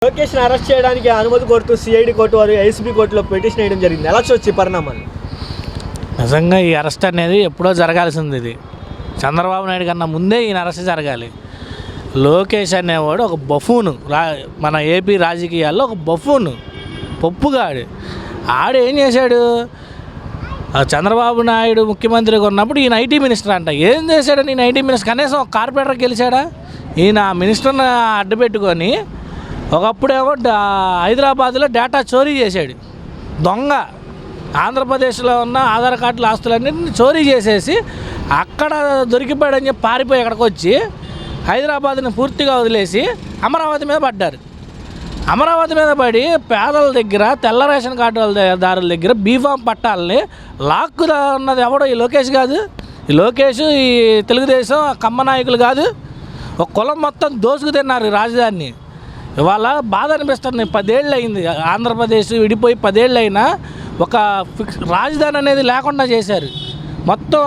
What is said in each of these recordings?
Lokesh arrest చేయడానికి అనుమతి కోరుతూ సిఐడి కోర్టు వారు ఏసీబీ కోర్టులో పిటిషన్ వేయడం జరిగింది. ఎలా చూడొచ్చు పరిణామాలు? నిజంగా ఈ అరెస్ట్ అనేది ఎప్పుడో జరగాల్సింది. ఇది చంద్రబాబు నాయుడు కన్నా ముందే ఈయన అరెస్ట్ జరగాలి. లోకేష్ అనేవాడు ఒక బఫూను, మన ఏపీ రాజకీయాల్లో ఒక బఫూను, పప్పుగాడు. ఏం చేశాడు? చంద్రబాబు నాయుడు ముఖ్యమంత్రిగా ఉన్నప్పుడు ఈయన ఐటీ మినిస్టర్ అంట. ఏం చేశాడు? నేను ఐటీ మినిస్టర్ కనీసం ఒక కార్పొరేటర్ గెలిచాడా? ఈయన మినిస్టర్ని అడ్డుపెట్టుకొని ఒకప్పుడేమో హైదరాబాద్లో డేటా చోరీ చేశాడు. దొంగ ఆంధ్రప్రదేశ్లో ఉన్న ఆధార్ కార్డుల ఆస్తులన్నింటినీ చోరీ చేసేసి అక్కడ దొరికిపోయాడని చెప్పి పారిపోయి ఇక్కడికి వచ్చి హైదరాబాద్ని పూర్తిగా వదిలేసి అమరావతి మీద పడ్డారు. అమరావతి మీద పడి పేదల దగ్గర, తెల్ల రేషన్ కార్డుదారుల దగ్గర బీఫామ్ పట్టాలని లాక్కుదా ఉన్నది ఎవడో ఈ లోకేష్ కాదు. ఈ లోకేష్, ఈ తెలుగుదేశం కమ్మ నాయకులు కాదు. ఒక కులం మొత్తం దోసుకు తిన్నారు ఈ రాజధానిని. ఇవాళ బాధ అనిపిస్తుంది. 10 ఏళ్ళు అయింది ఆంధ్రప్రదేశ్ విడిపోయి, 10 ఏళ్ళు అయినా ఒక రాజధాని అనేది లేకుండా చేశారు. మొత్తం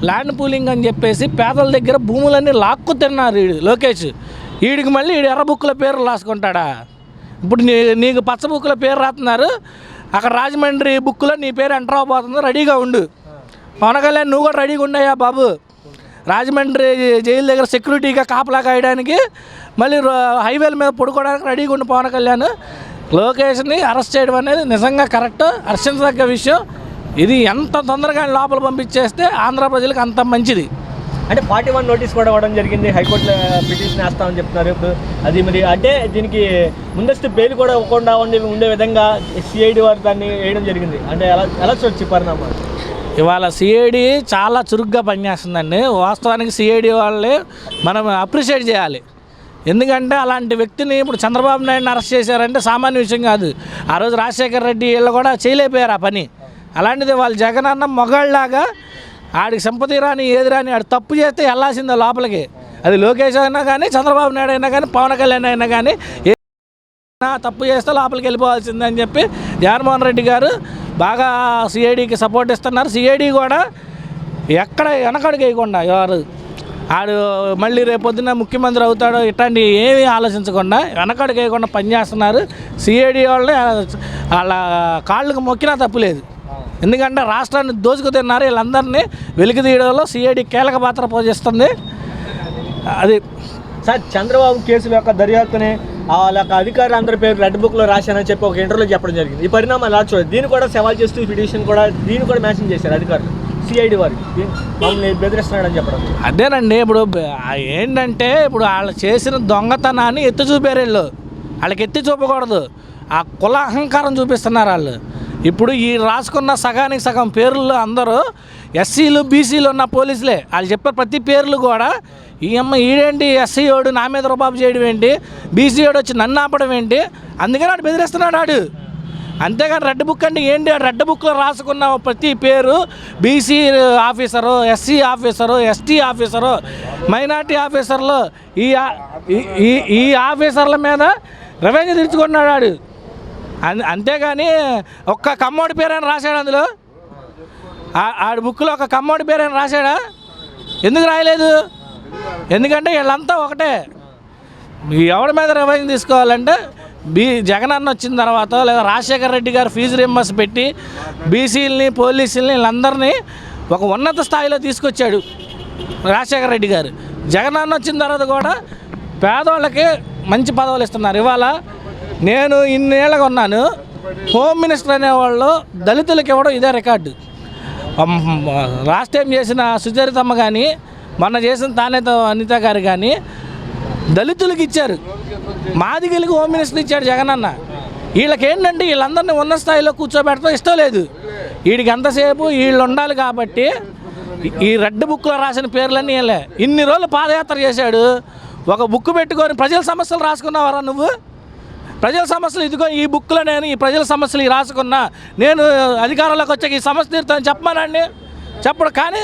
ల్యాండ్ పూలింగ్ అని చెప్పేసి పేదల దగ్గర భూములన్నీ లాక్కు తిన్నారు వీడు లోకేష్. వీడికి మళ్ళీ వీడు ఎర్ర బుక్కుల పేర్లు రాసుకుంటాడా? ఇప్పుడు నీకు పచ్చ బుక్కుల పేరు రాస్తున్నారు, అక్కడ రాజమండ్రి బుక్కులో నీ పేరు ఎంటర్ అవబోతుంది, రెడీగా ఉండు. పవన్ కళ్యాణ్ నువ్వు కూడా రెడీగా ఉండయా బాబు. రాజమండ్రి జైలు దగ్గర సెక్యూరిటీగా కాపలా కాయడానికి, మళ్ళీ హైవేల మీద పడుకోవడానికి రెడీగా ఉండి పవన్ కళ్యాణ్. లోకేష్ని అరెస్ట్ చేయడం అనేది నిజంగా కరెక్ట్, హర్షించదగ్గ విషయం. ఇది ఎంత తొందరగా లోపల పంపించేస్తే ఆంధ్ర ప్రజలకు అంత మంచిది. అంటే 41 నోటీస్ కూడా ఇవ్వడం జరిగింది. హైకోర్టులో పిటిషన్ వేస్తామని చెప్తున్నారు. ఇప్పుడు అది మరి అంటే దీనికి ముందస్తు బెయిల్ కూడా ఇవ్వకుండా ఉండే విధంగా సిఐడి వారు దాన్ని వేయడం జరిగింది. అంటే ఎలా చూడొచ్చు పరిణామాలు? ఇవాళ సిఐడి చాలా చురుగ్గా పనిచేస్తుందండి. వాస్తవానికి సిఐడి వాళ్ళే మనం అప్రిషియేట్ చేయాలి. ఎందుకంటే అలాంటి వ్యక్తిని ఇప్పుడు చంద్రబాబు నాయుడుని అరెస్ట్ చేశారంటే సామాన్య విషయం కాదు. ఆ రోజు రాజశేఖర రెడ్డి వీళ్ళు కూడా చేయలేకపోయారు ఆ పని. అలాంటిది వాళ్ళు జగనన్న మొగాళ్ళలాగా ఆడికి సింపతి రాని ఏది రాని ఆడు తప్పు చేస్తే వెళ్ళాల్సిందే లోపలికి. అది లోకేష్ అయినా కానీ, చంద్రబాబు నాయుడు అయినా కానీ, పవన్ కళ్యాణ్ అయినా కానీ, తప్పు చేస్తే లోపలికి వెళ్ళిపోవాల్సిందే అని చెప్పి జగన్మోహన్ రెడ్డి గారు బాగా సిఐడికి సపోర్ట్ ఇస్తున్నారు. సిఐడి కూడా ఎక్కడ వెనకడుగు వేయకుండా ఆడు మళ్ళీ రేపొద్దున ముఖ్యమంత్రి అవుతాడో ఇట్లాంటి ఏమీ ఆలోచించకుండా వెనకడుగు వేయకుండా పనిచేస్తున్నారు. సిఐడి వాళ్ళని వాళ్ళ కాళ్ళకు మొక్కినా తప్పులేదు. ఎందుకంటే రాష్ట్రాన్ని దోచుకు తిన్నారు. వీళ్ళందరినీ వెలికి తీయడంలో సిఐడి కీలక పాత్ర పోషిస్తుంది. అది సార్, చంద్రబాబు కేసుల యొక్క దర్యాప్తుని వాళ్ళ యొక్క అధికారులు అందరి పేరు రెడ్ బుక్లో రాశానని చెప్పి ఒక ఇంటర్వ్యూలో చెప్పడం జరిగింది. ఈ పరిణామం ఎలా చూడాలి? దీన్ని కూడా సవాల్ చేస్తూ ఈ పిటిషన్ కూడా దీన్ని కూడా మెన్షన్ చేశారు అధికారులు. సిఐడి వారు మమ్మల్ని బెదిరిస్తున్నాడని చెప్పడం. అదేనండి. ఇప్పుడు ఏంటంటే ఇప్పుడు వాళ్ళు చేసిన దొంగతనాన్ని ఎత్తి చూపారు. వాళ్ళకి ఎత్తి చూపకూడదు, ఆ కుల అహంకారం చూపిస్తున్నారు వాళ్ళు. ఇప్పుడు ఈ రాసుకున్న సగానికి సగం పేర్లు అందరూ ఎస్సీలు, బీసీలు ఉన్న పోలీసులే. వాళ్ళు చెప్పే ప్రతి పేర్లు కూడా ఈడేంటి ఎస్సీ వాడు నా మీద రుబాబు చేయడం ఏంటి, బీసీ వాడు వచ్చి నన్ను ఆపడం ఏంటి, అందుకని వాడు బెదిరిస్తున్నాడు వాడు. అంతేగాని రెడ్ బుక్ అంటే ఏంటి? రెడ్ బుక్లో రాసుకున్న ప్రతి పేరు BC officer, SC officer, ST officer, minority ఆఫీసర్లు, ఈ ఆఫీసర్ల మీద రెవెన్యూ తీర్చుకున్నాడు వాడు. అంతేగాని ఒక్క కమ్మోడి పేరైనా రాశాడు అందులో? ఆడి బుక్లో ఒక కమ్మోడి పేరైనా రాశాడా? ఎందుకు రాయలేదు? ఎందుకంటే వీళ్ళంతా ఒకటే. ఎవరి మీద రెవెన్యూ తీసుకోవాలంటే జగనన్న వచ్చిన తర్వాత లేదా రాజశేఖర రెడ్డి గారు ఫీజు రింబర్స్ పెట్టి బీసీలని, పోలీసులని, వీళ్ళందరినీ ఒక ఉన్నత స్థాయిలో తీసుకొచ్చాడు రాజశేఖర రెడ్డి గారు. జగనన్న వచ్చిన తర్వాత కూడా పేదవాళ్ళకి మంచి పదవులు ఇస్తున్నారు. ఇవాళ నేను ఇన్నేళ్ళగా ఉన్నాను, హోమ్ మినిస్టర్ అనేవాళ్ళు దళితులకు ఇవ్వడం ఇదే రికార్డు. లాస్ట్ టైం చేసిన సుచరితమ్మ కానీ, మొన్న చేసిన తానేత అనిత గారు కానీ దళితులకు ఇచ్చారు. మాదిగలకు హోమ్ మినిస్టర్ ఇచ్చాడు జగనన్న. వీళ్ళకి ఏంటంటే వీళ్ళందరినీ ఉన్న స్థాయిలో కూర్చోబెట్టడం ఇష్టం లేదు. వీడికి ఎంతసేపు వీళ్ళు ఉండాలి కాబట్టి ఈ రెడ్ బుక్లో రాసిన పేర్లన్నీ వీళ్ళే. ఇన్ని రోజులు పాదయాత్ర చేశాడు. ఒక బుక్ పెట్టుకొని ప్రజల సమస్యలు రాసుకున్నావారా నువ్వు? ప్రజల సమస్యలు ఇదిగో ఈ బుక్లో నేను ఈ ప్రజల సమస్యలు రాసుకున్నా, నేను అధికారంలోకి వచ్చాక ఈ సమస్య తీరుతాను చెప్పమానండి, చెప్పడు. కానీ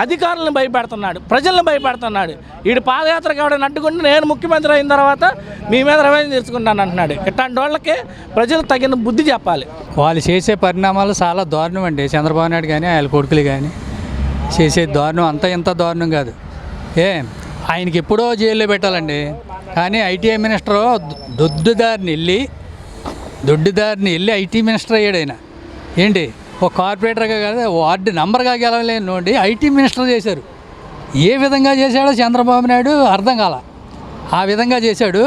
అధికారులను భయపెడుతున్నాడు, ప్రజలను భయపెడుతున్నాడు. వీడు పాదయాత్రకు ఎవడని అడ్డుకుంటే నేను ముఖ్యమంత్రి అయిన తర్వాత మీ మీద రెవెన్యూ తీర్చుకుంటాను అంటున్నాడు. ఇట్లాంటి వాళ్ళకి ప్రజలు తగిన బుద్ధి చెప్పాలి. వాళ్ళు చేసే పరిణామాలు చాలా దారుణం అండి. చంద్రబాబు నాయుడు కానీ ఆయన కొడుకులు కానీ చేసే దారుణం అంత ఇంత దారుణం కాదు. ఆయనకి ఎప్పుడో జైల్లో పెట్టాలండి. కానీ ఐటీఐ మినిస్టర్ దొడ్డిదారిని వెళ్ళి ఐటీ మినిస్టర్ అయ్యాడు ఆయన. ఏంటి ఒక కార్పొరేటర్గా కాదు, వార్డు నెంబర్గా గెలవలేని నుండి ఐటీ మినిస్టర్ చేశారు. ఏ విధంగా చేశాడో చంద్రబాబు నాయుడు అర్థం కాల. ఆ విధంగా చేశాడు.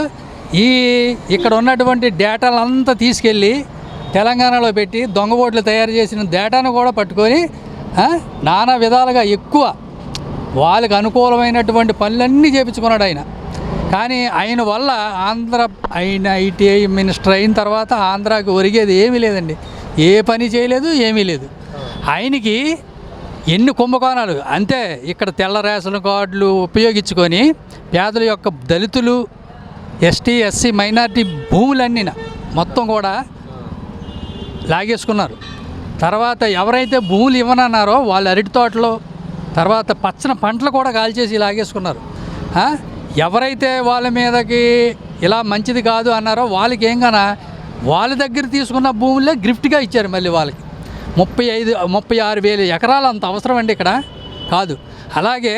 ఇక్కడ ఉన్నటువంటి డేటాలంతా తీసుకెళ్ళి తెలంగాణలో పెట్టి దొంగ ఓట్లు తయారు చేసిన డేటాను కూడా పట్టుకొని నానా విధాలుగా ఎక్కువ వాళ్ళకి అనుకూలమైనటువంటి పనులన్నీ చేపించుకున్నాడు ఆయన. కానీ ఆయన వల్ల ఆయన ఐటీఐ మినిస్టర్ అయిన తర్వాత ఆంధ్రాకి ఒరిగేది ఏమీ లేదండి. ఏ పని చేయలేదు, ఏమీ లేదు. ఆయనకి ఎన్ని కుంభకోణాలు అంతే. ఇక్కడ తెల్ల రేషన్ కార్డులు ఉపయోగించుకొని పేదల యొక్క దళితులు, ఎస్టీ, ఎస్సీ, మైనారిటీ భూములన్నీ మొత్తం కూడా లాగేసుకున్నారు. తర్వాత ఎవరైతే భూములు ఇవ్వనన్నారో వాళ్ళ అరటి తోటలో, తర్వాత పచ్చని పంటలు కూడా కాల్చేసి లాగేసుకున్నారు. ఎవరైతే వాళ్ళ మీదకి ఇలా మంచిది కాదు అన్నారో వాళ్ళకి ఏం కన్నా వాళ్ళ దగ్గర తీసుకున్న భూములే గిఫ్ట్గా ఇచ్చారు మళ్ళీ వాళ్ళకి. 36,000 ఎకరాలు అంత అవసరం అండి ఇక్కడ కాదు. అలాగే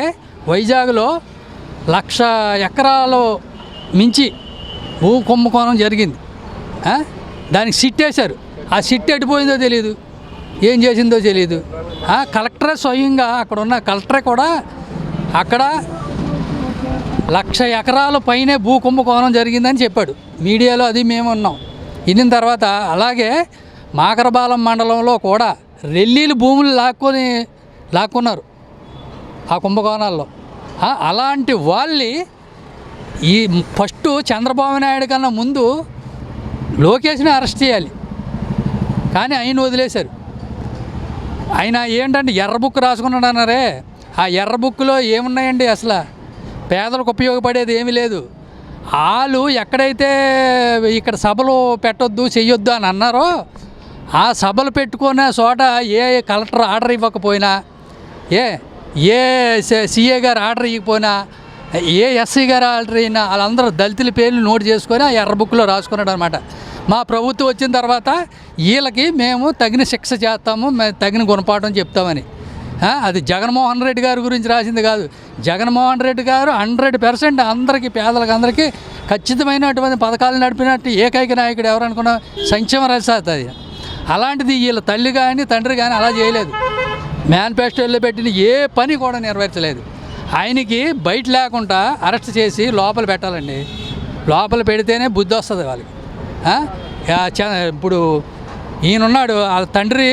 వైజాగ్లో 1,00,000 ఎకరాలు మించి భూ కుంభకోణం జరిగింది. దానికి సిట్ వేశారు. ఆ సిట్ ఎడిపోయిందో తెలియదు, ఏం చేసిందో తెలియదు. కలెక్టరే స్వయంగా అక్కడ ఉన్న కలెక్టరే కూడా అక్కడ 1,00,000 ఎకరాల పైనే భూ కుంభకోణం జరిగిందని చెప్పాడు. మీడియాలో అది మేము ఉన్నాం. ఇన్న తర్వాత అలాగే మాకరబాలెం మండలంలో కూడా రెల్లీలు భూములు లాక్కున్నారు ఆ కుంభకోణాల్లో. అలాంటి వాళ్ళని ఫస్ట్ చంద్రబాబు నాయుడు కన్నా ముందు లోకేష్ని అరెస్ట్ చేయాలి, కానీ ఆయన వదిలేశారు. ఆయన ఏంటంటే ఎర్ర బుక్ రాసుకున్నాడు అన్నారే, ఆ ఎర్ర బుక్లో ఏమున్నాయండి? అసలు పేదలకు ఉపయోగపడేది ఏమీ లేదు. వాళ్ళు ఎక్కడైతే ఇక్కడ సభలు పెట్టొద్దు, చెయ్యొద్దు అని అన్నారో ఆ సభలు పెట్టుకున్న చోట ఏ కలెక్టర్ ఆర్డర్ ఇవ్వకపోయినా, ఏ సిఏ గారు ఆర్డర్ ఇవ్వకపోయినా, ఏ ఎస్సీ గారు ఆర్డర్ అయినా వాళ్ళందరూ దళితుల పేర్లు నోట్ చేసుకొని ఆ ఎర్ర బుక్లో రాసుకున్నాడు అనమాట. మా ప్రభుత్వం వచ్చిన తర్వాత వీళ్ళకి మేము తగిన శిక్ష చేస్తాము, తగిన గుణపాఠం చెప్తామని. అది జగన్మోహన్ రెడ్డి గారి గురించి రాసింది కాదు. జగన్మోహన్ రెడ్డి గారు 100% అందరికీ, పేదలకు అందరికీ ఖచ్చితమైనటువంటి పథకాలు నడిపినట్టు ఏకైక నాయకుడు ఎవరనుకున్నా సంక్షేమ రసాత్ అది. అలాంటిది వీళ్ళ తల్లి కానీ తండ్రి కానీ అలా చేయలేదు. మేనిఫెస్టోలో పెట్టిన ఏ పని కూడా నెరవేర్చలేదు. ఆయనకి బయట లేకుండా అరెస్ట్ చేసి లోపల పెట్టాలండి. లోపల పెడితేనే బుద్ధి వస్తుంది వాళ్ళకి. ఇప్పుడు ఈయనున్నాడు, వాళ్ళ తండ్రి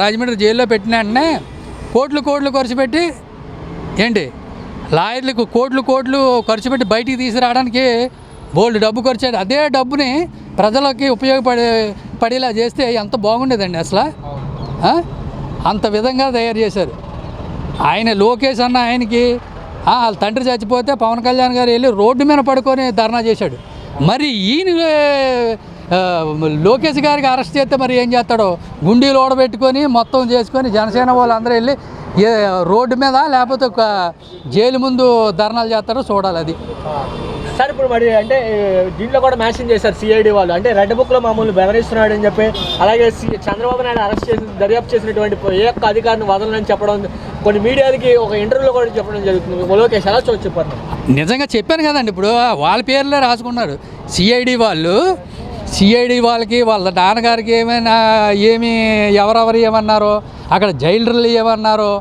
రాజమండ్రి జైల్లో పెట్టిన వెంటనే కోట్లు ఖర్చు పెట్టి ఏంటి లాయర్లకు కోట్లు ఖర్చు పెట్టి బయటికి తీసుకురావడానికి బోల్డ్ డబ్బు ఖర్చు. అదే డబ్బుని ప్రజలకి పడేలా చేస్తే ఎంత బాగుండేదండి అసలు. అంత విధంగా తయారు చేశారు. ఆయన లోకేష్ అన్న ఆయనకి వాళ్ళ తండ్రి చచ్చిపోతే పవన్ కళ్యాణ్ గారు వెళ్ళి రోడ్డు మీద పడుకొని ధర్నా చేశాడు. మరి ఈయన లోకేష్ గారికి అరెస్ట్ చేస్తే మరి ఏం చేస్తాడో, గుండీలు ఓడబెట్టుకొని మొత్తం చేసుకొని జనసేన వాళ్ళందరూ వెళ్ళి రోడ్డు మీద లేకపోతే ఒక జైలు ముందు ధర్నాలు చేస్తారో చూడాలి. అది సార్ ఇప్పుడు మరి అంటే దీంట్లో కూడా మ్యాచింగ్ చేశారు సిఐడి వాళ్ళు. అంటే రెడ్ బుక్లో మామూలు బెదరిస్తున్నాడు అని చెప్పి, అలాగే చంద్రబాబు నాయుడు అరెస్ట్ చేసి దర్యాప్తు చేసినటువంటి ఏ ఒక్క అధికారిని వదలని చెప్పడం, కొన్ని మీడియాలకి ఒక ఇంటర్వ్యూలో కూడా చెప్పడం జరుగుతుంది. లోకేష్ ఎలా చెప్పారు? నిజంగా చెప్పాను కదండి. ఇప్పుడు వాళ్ళ పేర్లే రాసుకున్నారు. సిఐడి వాళ్ళకి వాళ్ళ నాన్నగారికి ఎవరెవరు ఏమన్నారో, అక్కడ జైలర్లు ఏమన్నారో,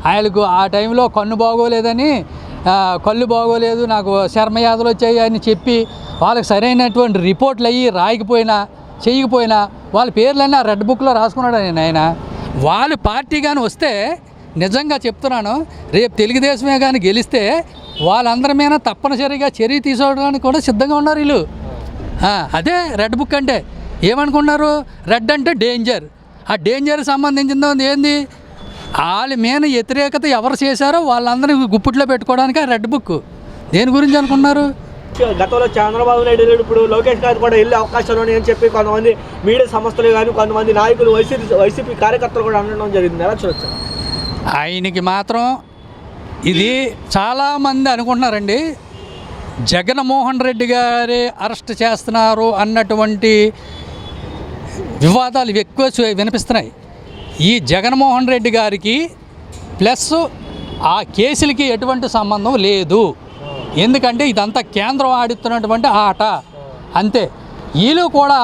ఆయనకు ఆ టైంలో కళ్ళు బాగోలేదు, నాకు శర్మయాదులు వచ్చాయి అని చెప్పి వాళ్ళకి సరైనటువంటి రిపోర్ట్లు అయ్యి చేయకపోయినా వాళ్ళ పేర్లన్నీ ఆ రెడ్ బుక్లో రాసుకున్నాడు ఆయన. వాళ్ళ పార్టీ కానీ వస్తే నిజంగా చెప్తున్నాను, రేపు తెలుగుదేశమే కానీ గెలిస్తే వాళ్ళందరి మీద తప్పనిసరిగా చర్య తీసుకోవడానికి కూడా సిద్ధంగా ఉన్నారు వీళ్ళు. అదే రెడ్ బుక్ అంటే ఏమనుకున్నారు? రెడ్ అంటే డేంజర్. ఆ డేంజర్ సంబంధించింది ఏంది? వాళ్ళ మీద వ్యతిరేకత ఎవరు చేశారో వాళ్ళందరినీ గుప్పిట్లో పెట్టుకోవడానికి ఆ రెడ్ బుక్. దేని గురించి అనుకున్నారు? గతంలో చంద్రబాబు నాయుడు ఇప్పుడు లోకేష్ గారు కూడా వెళ్ళే అవకాశాలు ఉన్నాయని చెప్పి కొంతమంది మీడియా సంస్థలు కానీ కొంతమంది నాయకులు వైసీపీ కార్యకర్తలు కూడా అనడం జరిగింది. ఎలా చూడొచ్చు? ఆయనకి మాత్రం ఇది చాలామంది అనుకుంటున్నారండి, జగన్మోహన్ రెడ్డి గారే అరెస్ట్ చేస్తున్నారు అన్నటువంటి వివాదాలు ఎక్కువ వినిపిస్తున్నాయి. ఈ జగన్మోహన్ రెడ్డి గారికి ప్లస్ ఆ కేసులకి ఎటువంటి సంబంధం లేదు. ఎందుకంటే ఇదంతా కేంద్రం ఆడుతున్నటువంటి ఆట అంతే. వీళ్ళు కూడా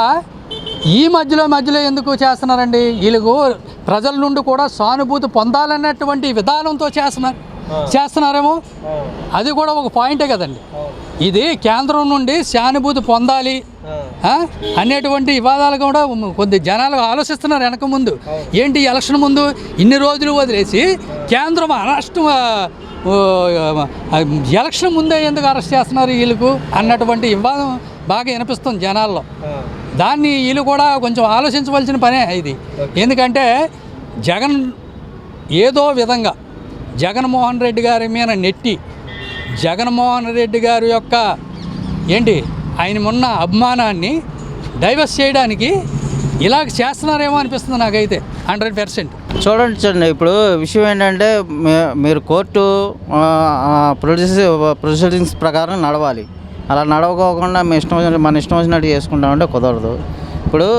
ఈ మధ్యలో ఎందుకు చేస్తున్నారండి? వీళ్ళకు ప్రజల నుండి కూడా సానుభూతి పొందాలన్నటువంటి విధానంతో చేస్తున్నారేమో. అది కూడా ఒక పాయింటే కదండి. ఇది కేంద్రం నుండి సానుభూతి పొందాలి అనేటువంటి వివాదాలు కూడా కొద్ది జనాలు ఆలోచిస్తున్నారు వెనక ముందు. ఏంటి ఎలక్షన్ ముందు ఇన్ని రోజులు వదిలేసి కేంద్రం ఎలక్షన్ ముందే ఎందుకు అరెస్ట్ చేస్తున్నారు వీళ్ళకు అన్నటువంటి వివాదం బాగా వినిపిస్తుంది జనాల్లో. దాన్ని వీళ్ళు కూడా కొంచెం ఆలోచించవలసిన పనే ఇది. ఎందుకంటే జగన్ ఏదో విధంగా జగన్మోహన్ రెడ్డి గారి మీద నెట్టి జగన్మోహన్ రెడ్డి గారి యొక్క ఆయన ఉన్న అభిమానాన్ని డైవర్స్ చేయడానికి ఇలా చేస్తున్నారేమో అనిపిస్తుంది నాకైతే 100%. చూడండి, ఇప్పుడు విషయం ఏంటంటే మీరు కోర్టు ప్రొసీడింగ్స్ ప్రకారం నడవాలి. అలా నడవకోకుండా మన ఇష్టం వచ్చినట్టు చేసుకుంటామంటే కుదరదు. ఇప్పుడు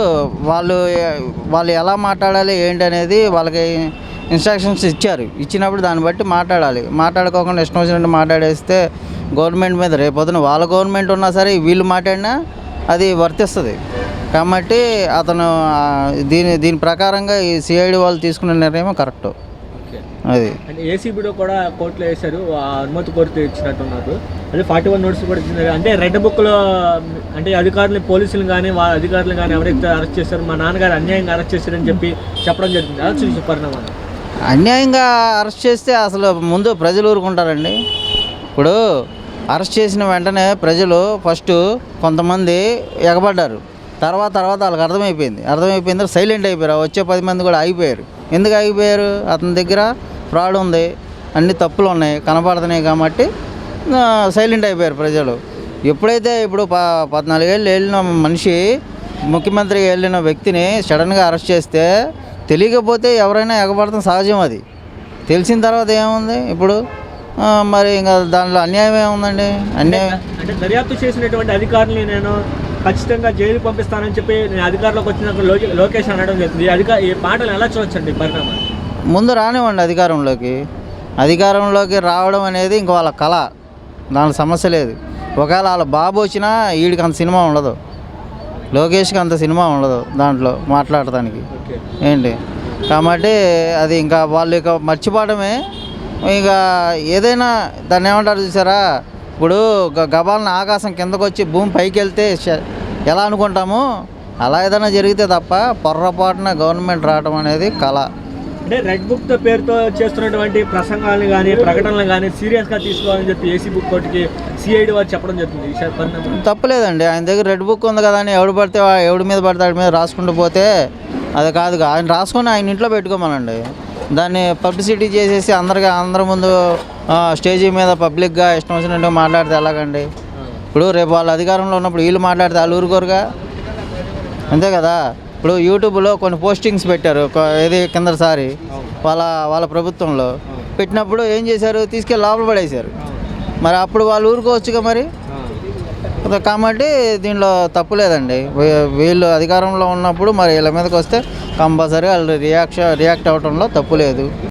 వాళ్ళు ఎలా మాట్లాడాలి ఏంటి అనేది వాళ్ళకి ఇన్స్ట్రక్షన్స్ ఇచ్చినప్పుడు దాన్ని బట్టి మాట్లాడుకోకుండా ఇష్టం వచ్చినట్టు మాట్లాడేస్తే గవర్నమెంట్ మీద రేపొద్దున వాళ్ళ గవర్నమెంట్ ఉన్నా సరే వీళ్ళు మాట్లాడినా అది వర్తిస్తుంది. కాబట్టి అతను దీని ప్రకారంగా ఈ సిఐడి వాళ్ళు తీసుకున్న నిర్ణయం కరెక్ట్. అది అంటే ఏసీబీలో కూడా కోర్టులో వేశారు, అనుమతి కోరితే ఇచ్చినట్టున్నారు. అదే 41 నోటీస్ కూడా ఇచ్చినారు. అంటే రెడ్ బుక్లో అంటే అధికారులు పోలీసులు కానీ వాళ్ళ అధికారులు కానీ ఎవరైతే అరెస్ట్ చేశారు, మా నాన్నగారు అన్యాయంగా అరెస్ట్ చేశారని చెప్పడం జరిగింది. అలా చూసి పరిణామాలు అన్యాయంగా అరెస్ట్ చేస్తే అసలు ముందు ప్రజలు ఊరుకుంటారండి. ఇప్పుడు అరెస్ట్ చేసిన వెంటనే ప్రజలు ఫస్ట్ కొంతమంది ఎగబడ్డారు. తర్వాత వాళ్ళకి అర్థమైపోయింది సైలెంట్ అయిపోయారు. వచ్చే 10 మంది కూడా ఆగిపోయారు. ఎందుకు ఆగిపోయారు? అతని దగ్గర ఫ్రాడ్ ఉంది, అన్ని తప్పులు ఉన్నాయి, కనపడుతున్నాయి కాబట్టి సైలెంట్ అయిపోయారు ప్రజలు. ఎప్పుడైతే ఇప్పుడు 14 ఏళ్ళు వెళ్ళిన మనిషి, ముఖ్యమంత్రిగా వెళ్ళిన వ్యక్తిని సడన్గా అరెస్ట్ చేస్తే తెలియకపోతే ఎవరైనా ఎగబడతాం సహజం. అది తెలిసిన తర్వాత ఏముంది ఇప్పుడు? మరి ఇంకా దాంట్లో అన్యాయం ఏముందండి? అన్యాయం అంటే దర్యాప్తు చేసినటువంటి అధికారులని నేను ఖచ్చితంగా జైలు పంపిస్తానని చెప్పి నేను అధికారంలోకి వచ్చిన లోకేష్ అనడం జరిగింది. ఈ మాటలు ఎలా చూడొచ్చండి పరిణామాలు? ముందు రానివ్వండి అధికారంలోకి రావడం అనేది ఇంక వాళ్ళ కళ, దాని సమస్య లేదు. ఒకవేళ వాళ్ళ బాబు వచ్చినా వీడికి అంత సినిమా ఉండదు, లోకేష్కి అంత సినిమా ఉండదు దాంట్లో మాట్లాడటానికి ఏంటి. కాబట్టి అది ఇంకా వాళ్ళు ఇక మర్చిపోవడమే. ఇక ఏదైనా దాన్ని ఏమంటారు చూసారా, ఇప్పుడు గబాలను ఆకాశం కిందకు వచ్చి భూమి పైకి వెళ్తే ఎలా అనుకుంటామో అలా ఏదైనా జరిగితే తప్ప పొర్రపాటున గవర్నమెంట్ రావడం అనేది కళ. అంటే రెడ్ బుక్ పేరుతో చేస్తున్నటువంటి ప్రసంగాలను కానీ ప్రకటనలు కానీ సీరియస్గా తీసుకోవాలని చెప్పి ఏసీ బుక్ కోర్టుకి సిఐడి వారు చెప్పడం జరుగుతుంది. తప్పలేదండి. ఆయన దగ్గర రెడ్ బుక్ ఉంది కదా అని ఎవడి మీద పడితే వాడి మీద రాసుకుంటూ పోతే అది కాదుగా. ఆయన రాసుకొని ఆయన ఇంట్లో పెట్టుకోమనండి. దాన్ని పబ్లిసిటీ చేసేసి అందరి ముందు స్టేజీ మీద పబ్లిక్గా ఇష్టం వచ్చినట్టు మాట్లాడితే ఎలాగండి? ఇప్పుడు రేపు వాళ్ళ అధికారంలో ఉన్నప్పుడు వీళ్ళు మాట్లాడితే వాళ్ళు ఊరుకోరుగా, అంతే కదా. ఇప్పుడు యూట్యూబ్లో కొన్ని పోస్టింగ్స్ పెట్టారు, ఏది కిందసారి వాళ్ళ ప్రభుత్వంలో పెట్టినప్పుడు ఏం చేశారు? తీసుకెళ్ళి లోపల పడేశారు. మరి అప్పుడు వాళ్ళు ఊరుకోవచ్చుగా మరి. కాబట్టి దీనిలో తప్పు లేదండి. వీళ్ళు అధికారంలో ఉన్నప్పుడు మరి వీళ్ళ మీదకి వస్తే కంపల్సరీ వాళ్ళు రియాక్ట్ అవ్వడంలో తప్పు లేదు.